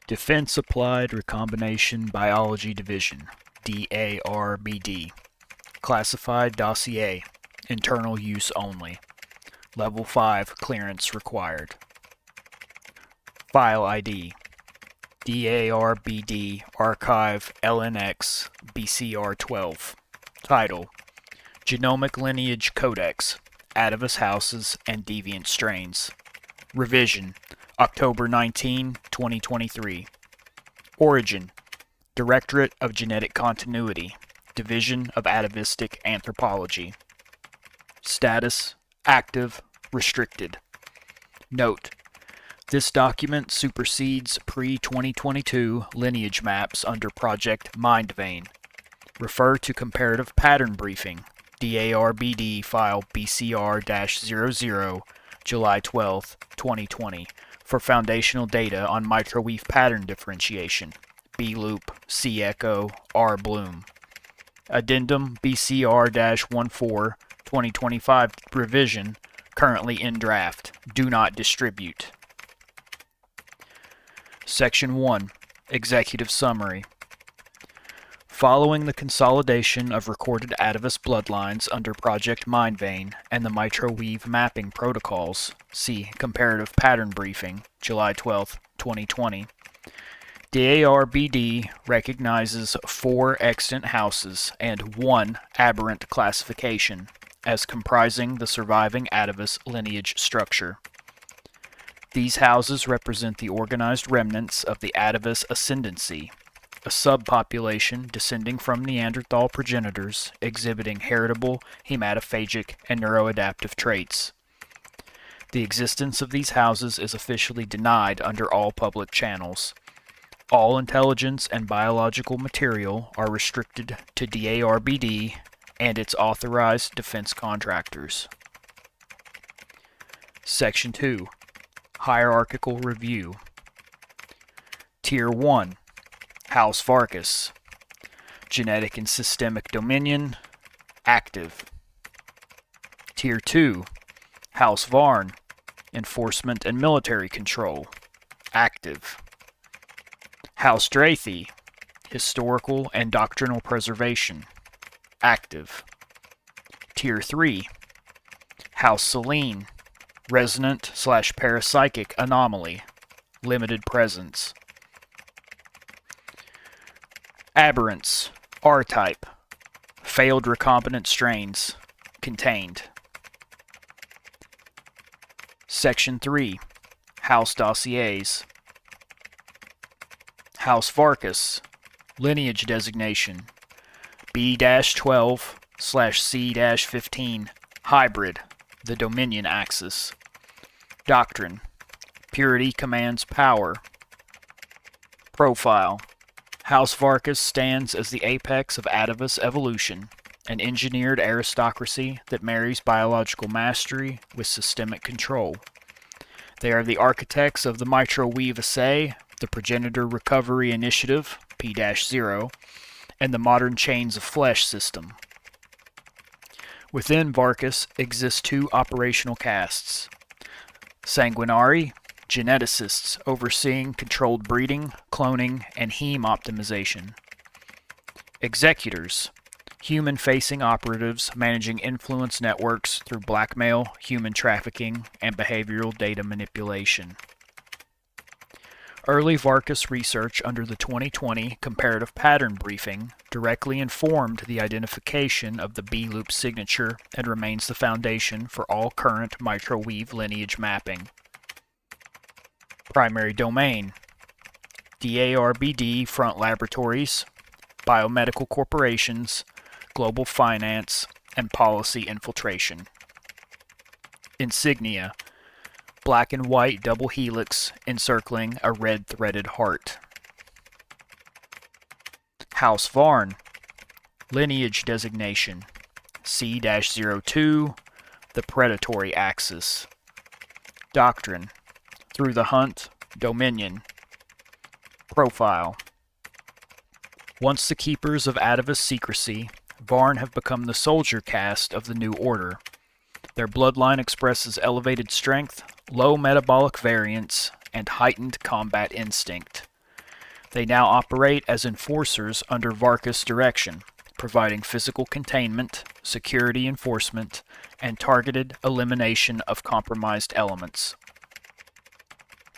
Defense Applied Recombination Biology Division, DARBD. Classified Dossier, Internal Use Only. Level 5 Clearance Required. File ID DARBD-ARCHIVE-LNX BCR12. Title: Genomic Lineage Codex, Atavus Houses and Deviant Strains. Revision: October 19, 2023. Origin: Directorate of Genetic Continuity, Division of Atavistic Anthropology. Status: Active, Restricted. Note: this document supersedes pre-2022 lineage maps under Project Mindvane. Refer to Comparative Pattern Briefing, DARBD file BCR-00, July 12, 2020, for foundational data on microweave pattern differentiation, B-loop, C-echo, R-bloom. Addendum BCR-14, 2025 revision, currently in draft. Do not distribute. Section 1. Executive Summary. Following the consolidation of recorded Atavus bloodlines under Project Mindvane and the microweave mapping protocols, see Comparative Pattern Briefing, July 12, 2020, DARBD recognizes 4 extant houses and 1 aberrant classification as comprising the surviving Atavus lineage structure. These houses represent the organized remnants of the Atavus ascendancy, a subpopulation descending from Neanderthal progenitors exhibiting heritable, hematophagic, and neuroadaptive traits. The existence of these houses is officially denied under all public channels. All intelligence and biological material are restricted to DARBD and its authorized defense contractors. Section 2. Hierarchical Review. Tier 1. House Varkas. Genetic and Systemic Dominion. Active. Tier 2. House Varn. Enforcement and Military Control. Active. House Drathi. Historical and Doctrinal Preservation. Active. Tier 3. House Selene. Resonant/parapsychic Anomaly. Limited Presence. Aberrants. R-type. Failed recombinant strains. Contained. Section 3. House Dossiers. House Varkas. Lineage Designation. B-12/C-15. Hybrid. The Dominion Axis. Doctrine: Purity commands power. Profile: House Varkas stands as the apex of Atavus evolution, an engineered aristocracy that marries biological mastery with systemic control. They are the architects of the microweave assay, the progenitor recovery initiative, P-0, and the modern chains of flesh system. Within Varkas exist 2 operational castes: Sanguinari, geneticists overseeing controlled breeding, cloning, and heme optimization. Executors, human-facing operatives managing influence networks through blackmail, human trafficking, and behavioral data manipulation. Early Varkas research under the 2020 Comparative Pattern Briefing directly informed the identification of the B-loop signature and remains the foundation for all current microweave lineage mapping. Primary Domain: DARBD Front Laboratories, Biomedical Corporations, Global Finance, and Policy Infiltration. Insignia: black and white double helix encircling a red threaded heart. House Varn. Lineage Designation: C-02, the Predatory Axis. Doctrine: Through the Hunt, Dominion. Profile: once the keepers of Atavus secrecy, Varn have become the soldier caste of the New Order. Their bloodline expresses elevated strength, low metabolic variance, and heightened combat instinct. They now operate as enforcers under Varka's direction, providing physical containment, security enforcement, and targeted elimination of compromised elements.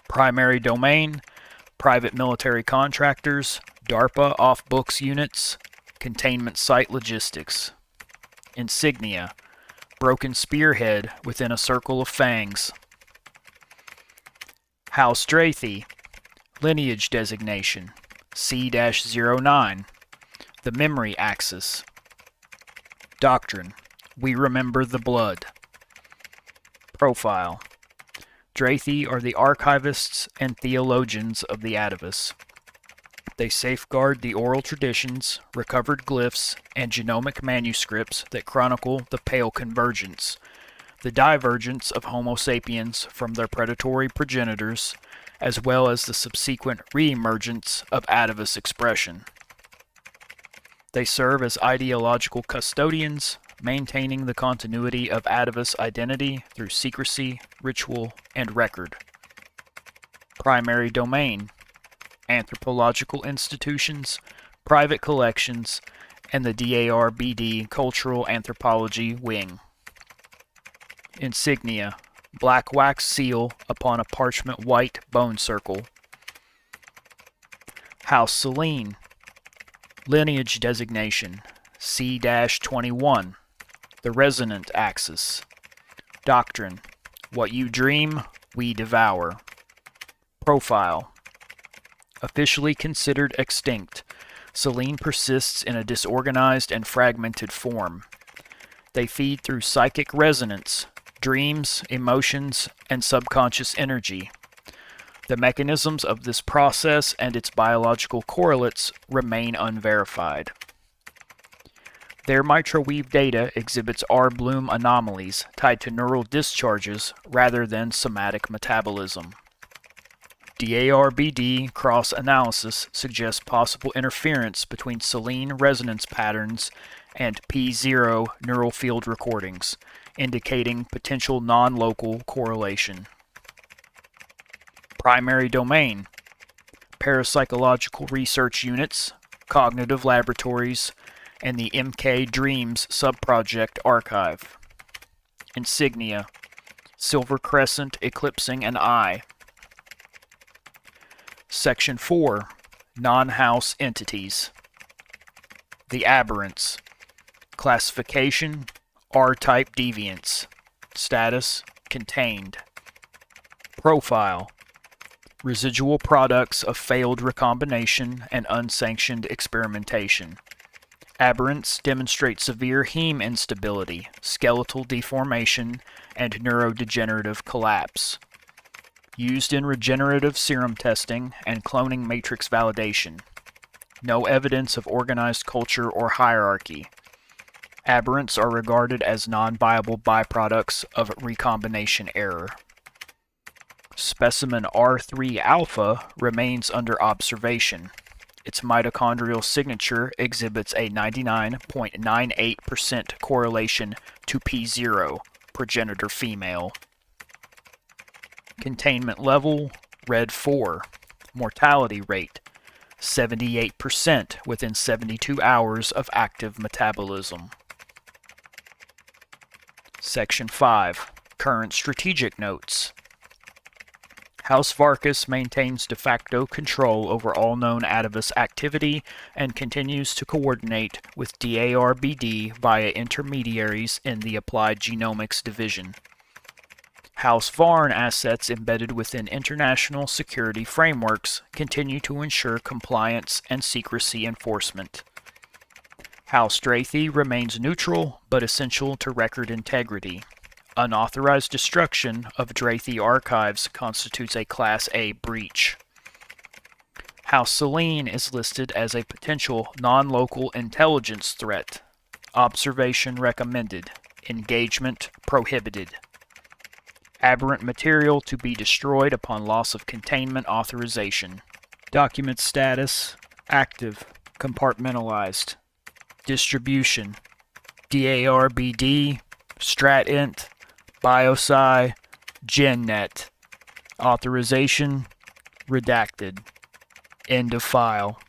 Primary domain, private military contractors, DARPA off-books units, containment site logistics. Insignia, broken spearhead within a circle of fangs. House Drathi, lineage designation, C-09, the memory axis. Doctrine, we remember the blood. Profile, Drathi are the archivists and theologians of the Atavus. They safeguard the oral traditions, recovered glyphs, and genomic manuscripts that chronicle the Pale Convergence, the divergence of Homo sapiens from their predatory progenitors, as well as the subsequent re-emergence of Atavus expression. They serve as ideological custodians, maintaining the continuity of Atavus identity through secrecy, ritual, and record. Primary domain, anthropological institutions, private collections, and the DARBD Cultural Anthropology Wing. Insignia, black wax seal upon a parchment white bone circle. House Selene, lineage designation, C-21, the resonant axis. Doctrine, what you dream, we devour. Profile, officially considered extinct, Selene persists in a disorganized and fragmented form. They feed through psychic resonance, dreams, emotions, and subconscious energy. The mechanisms of this process and its biological correlates remain unverified. Their microwave data exhibits R-Bloom anomalies tied to neural discharges rather than somatic metabolism. DARBD cross-analysis suggests possible interference between Selene resonance patterns and P0 neural field recordings, indicating potential non-local correlation. Primary domain, parapsychological research units, cognitive laboratories, and the MK Dreams subproject archive. Insignia, silver crescent eclipsing an eye. Section 4, non-house entities. The aberrants. Classification, R-type deviants. Status, contained. Profile, residual products of failed recombination and unsanctioned experimentation. Aberrants demonstrate severe heme instability, skeletal deformation, and neurodegenerative collapse. Used in regenerative serum testing and cloning matrix validation. No evidence of organized culture or hierarchy. Aberrants are regarded as non-viable byproducts of recombination error. Specimen R3 alpha remains under observation. Its mitochondrial signature exhibits a 99.98% correlation to P0, progenitor female. Containment level, red 4. Mortality rate, 78% within 72 hours of active metabolism. Section 5. Current strategic notes. House Varkas maintains de facto control over all known Atavus activity and continues to coordinate with DARBD via intermediaries in the Applied Genomics Division. House Varn assets embedded within international security frameworks continue to ensure compliance and secrecy enforcement. House Drathi remains neutral but essential to record integrity. Unauthorized destruction of Drathi archives constitutes a Class A breach. House Selene is listed as a potential non-local intelligence threat. Observation recommended. Engagement prohibited. Aberrant material to be destroyed upon loss of containment authorization. Document status, active, compartmentalized. Distribution, DARBD, StratInt, BioSci, GenNet. Authorization, redacted. End of file.